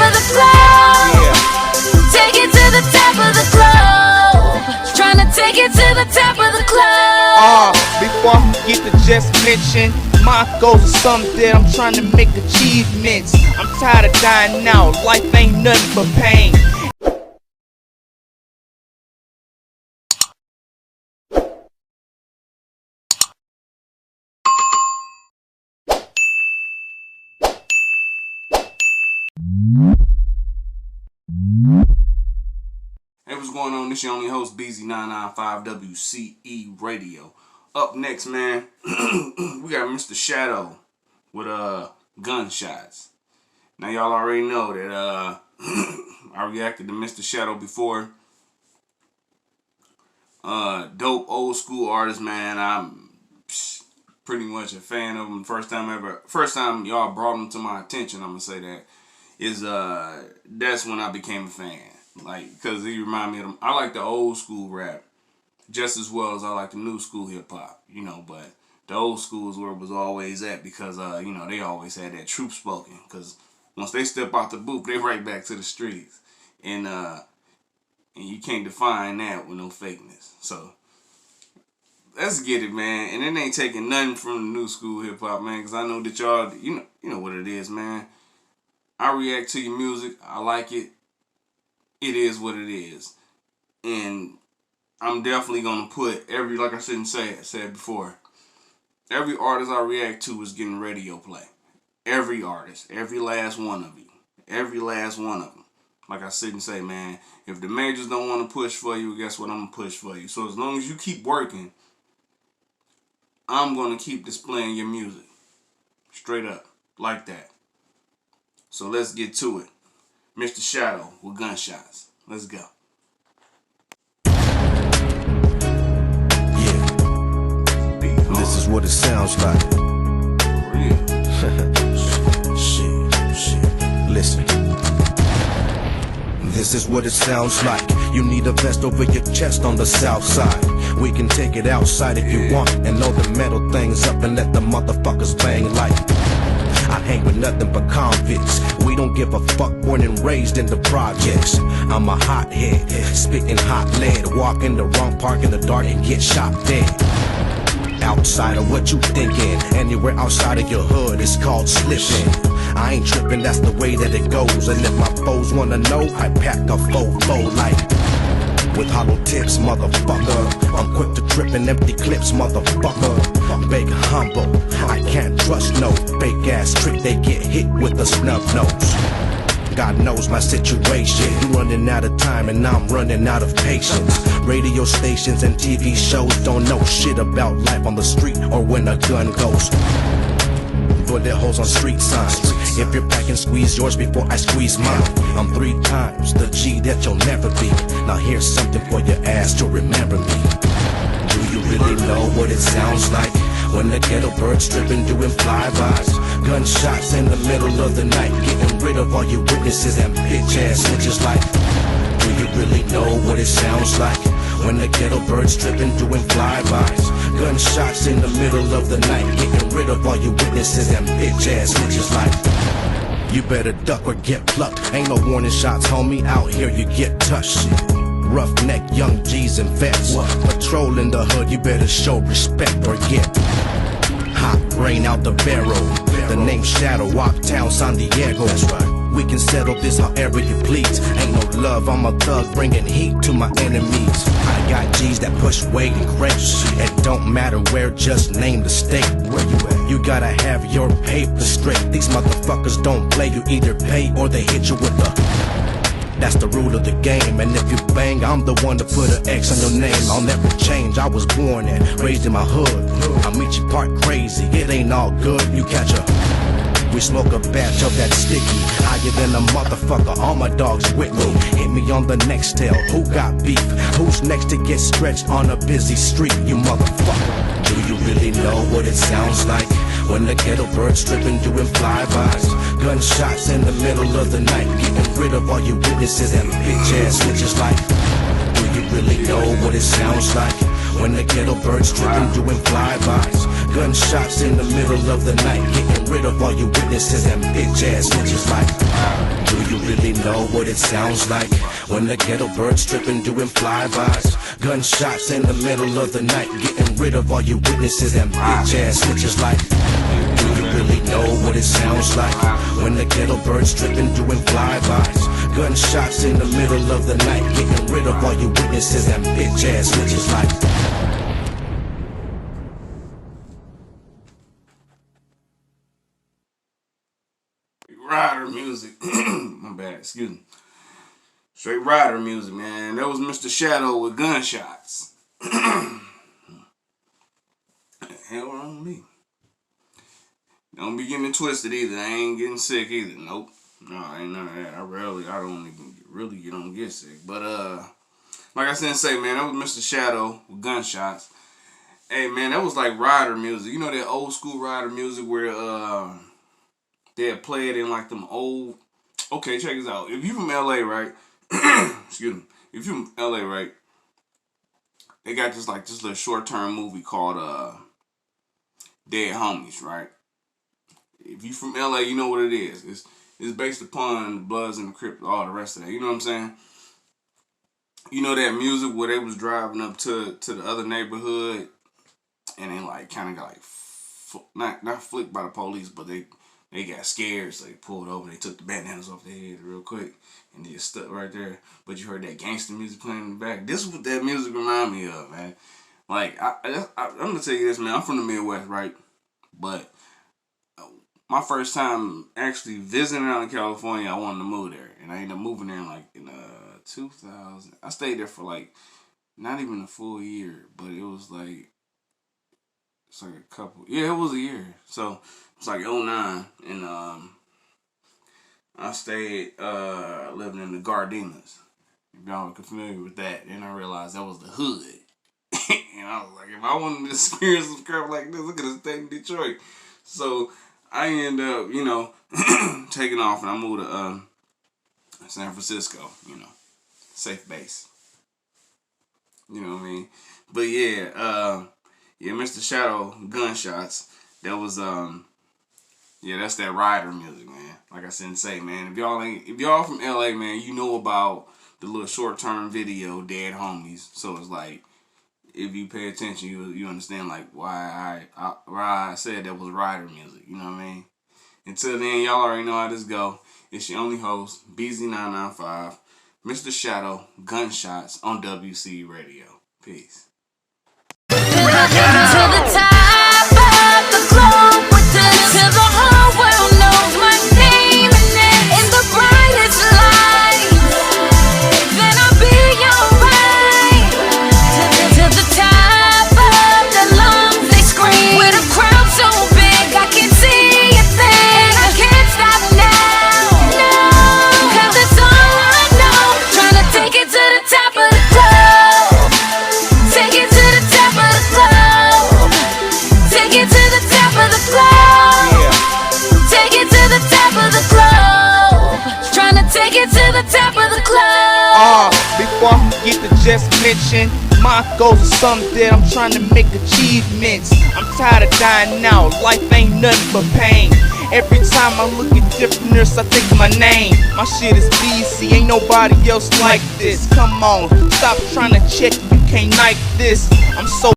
of the globe. Take it to the top of the globe. Trying to take it to the top of the globe. Before I forget to just mention, my goals are something that I'm trying to make achievements. I'm tired of dying out, life ain't nothing but pain. Hey, what's going on? This your only host, BZ995WCE Radio. Up next, man, we got Mr. Shadow with Gunshots. Now, y'all already know that I reacted to Mr. Shadow before. Dope old school artist, man. I'm pretty much a fan of him. First time y'all brought him to my attention, I'm gonna say that is that's when I became a fan. Like, because he remind me of them. I like the old school rap just as well as I like the new school hip hop, you know, but the old school is where it was always at because, you know, they always had that truth spoken because once they step out the booth, they right back to the streets. And you can't define that with no fakeness. So, let's get it, man. And it ain't taking nothing from the new school hip hop, man, because I know that y'all, you know what it is, man. I react to your music. I like it. It is what it is. And I'm definitely going to put like I said before, every artist I react to is getting radio play. Every artist, every last one of you, every last one of them. Like I said and say, man, if the majors don't want to push for you, guess what? I'm going to push for you. So as long as you keep working, I'm going to keep displaying your music. Straight up. Like that. So let's get to it. Mr. Shadow with Gunshots. Let's go. Yeah. This is what it sounds like. For real. Shit. Listen. This is what it sounds like. You need a vest over your chest on the south side. We can take it outside if you want and load the metal things up and let the motherfuckers bang like. I hang with nothing but convicts. We don't give a fuck, born and raised in the projects. I'm a hothead, spitting hot lead. Walk in the wrong park in the dark and get shot dead. Outside of what you thinking, anywhere outside of your hood is called slipping. I ain't tripping, that's the way that it goes. And if my foes wanna know, I pack a fofo like with hollow tips, motherfucker. I'm quick to trip and empty clips, motherfucker. Big humble, I can't trust no fake ass trick. They get hit with a snub nose. God knows my situation. You running out of time and I'm running out of patience. Radio stations and TV shows don't know shit about life on the street or when a gun goes. Bullet holes on street signs. If you're packing, squeeze yours before I squeeze mine. I'm 3 times the G that you'll never be. Now here's something for your ass to remember me. Do you really know what it sounds like when the ghetto birds tripping, doing flybys? Gunshots in the middle of the night, getting rid of all your witnesses and bitch ass snitches like. Do you really know what it sounds like when the ghetto birds tripping, doing flybys? Gunshots in the middle of the night, getting rid of all your witnesses and bitch ass snitches like. You better duck or get plucked. Ain't no warning shots, homie. Out here you get touched. Roughneck, young G's and vets. Patrolling the hood, you better show respect or get hot brain out the barrel. The name Shadow, Uptown, San Diego. That's right. We can settle this however you please. Ain't no love, I'm a thug bringing heat to my enemies. I got G's that push weight and crates. It don't matter where, just name the state. Where you at? You gotta have your paper straight. These motherfuckers don't play, you either pay or they hit you with the. That's the rule of the game, and if you bang, I'm the one to put an X on your name. I'll never change, I was born and raised in my hood. I'll meet you part crazy, it ain't all good. You catch a, we smoke a batch of that sticky, higher than a motherfucker, all my dogs with me. Hit me on the next tail, who got beef? Who's next to get stretched on a busy street, you motherfucker? Do you really know what it sounds like when the ghetto birds tripping, doing flybys? Gunshots in the middle of the night, getting rid of all your witnesses and bitch ass snitches like. Do you really know what it sounds like when the ghetto birds tripping, doing flybys? Gunshots in the middle of the night, getting rid of all your witnesses and bitch ass snitches like. Do you really know what it sounds like when the ghetto birds tripping, doing flybys. Gunshots in the middle of the night, getting rid of all your witnesses and bitch ass snitches like. Do you really know what it sounds like when the ghetto birds tripping, doing flybys? Gunshots in the middle of the night, getting rid of all your witnesses and bitch ass snitches like. Rider music. My bad, excuse me. Straight rider music, man. That was Mr. Shadow with Gunshots. Hell wrong with me. Don't be getting it twisted either. I ain't getting sick either. Nope. No, ain't none of that. I don't even really get sick. But like I said, man, that was Mr. Shadow with Gunshots. Hey man, that was like rider music. You know that old school rider music where they'd play it in like them old. Okay, check this out. If you from LA, right? Excuse me. If you from LA, right? They got this little short-term movie called Dead Homies, right? If you from LA, you know what it is. It's based upon the Bloods and the Crips, all the rest of that. You know what I'm saying? You know that music where they was driving up to the other neighborhood and they like kind of got like not flicked by the police, but they got scared, so they pulled over. They took the bandanas off their head real quick and they just stuck right there. But you heard that gangster music playing in the back. This is what that music remind me of, man. Like I'm gonna tell you this, man. I'm from the Midwest, right? But my first time actually visiting out in California, I wanted to move there, and I ended up moving there in 2000. I stayed there for like not even a full year, but it was like it's like a couple. Yeah, it was a year. So it's like 2009, and I stayed living in the Gardenas. If y'all are familiar with that, and I realized that was the hood. And I was like, if I wanted to experience some crap like this, look at this thing in Detroit. So I ended up, taking off, and I moved to San Francisco, safe base. You know what I mean? But yeah, Mr. Shadow Gunshots. That was that's that rider music, man. Like I said, man, if y'all from LA, man, you know about the little short term video Dead Homies. So it's like, if you pay attention, you understand like why I said that was rider music. You know what I mean? Until then, y'all already know how this go. It's your only host, BZ995, Mr. Shadow Gunshots on WC Radio. Peace. To the top of the globe, till the whole world knows my name, and then in the brightest light, then I'll be alright. To the top of the lungs they scream, with a crowd so big I can see a thing, and I can't stop now, no, 'cause it's all I know. Trying to take it to the top of the globe, take it to the top of the globe, take it to the top of the globe, take it to the top of the globe, trying to take it to the top of the globe. Before I forget to just mention, my goals are something that I'm trying to make achievements. I'm tired of dying out, life ain't nothing but pain. Every time I look at differentness, I think of my name. My shit is BC, ain't nobody else like this. Come on, stop trying to check, you can't like this. I'm so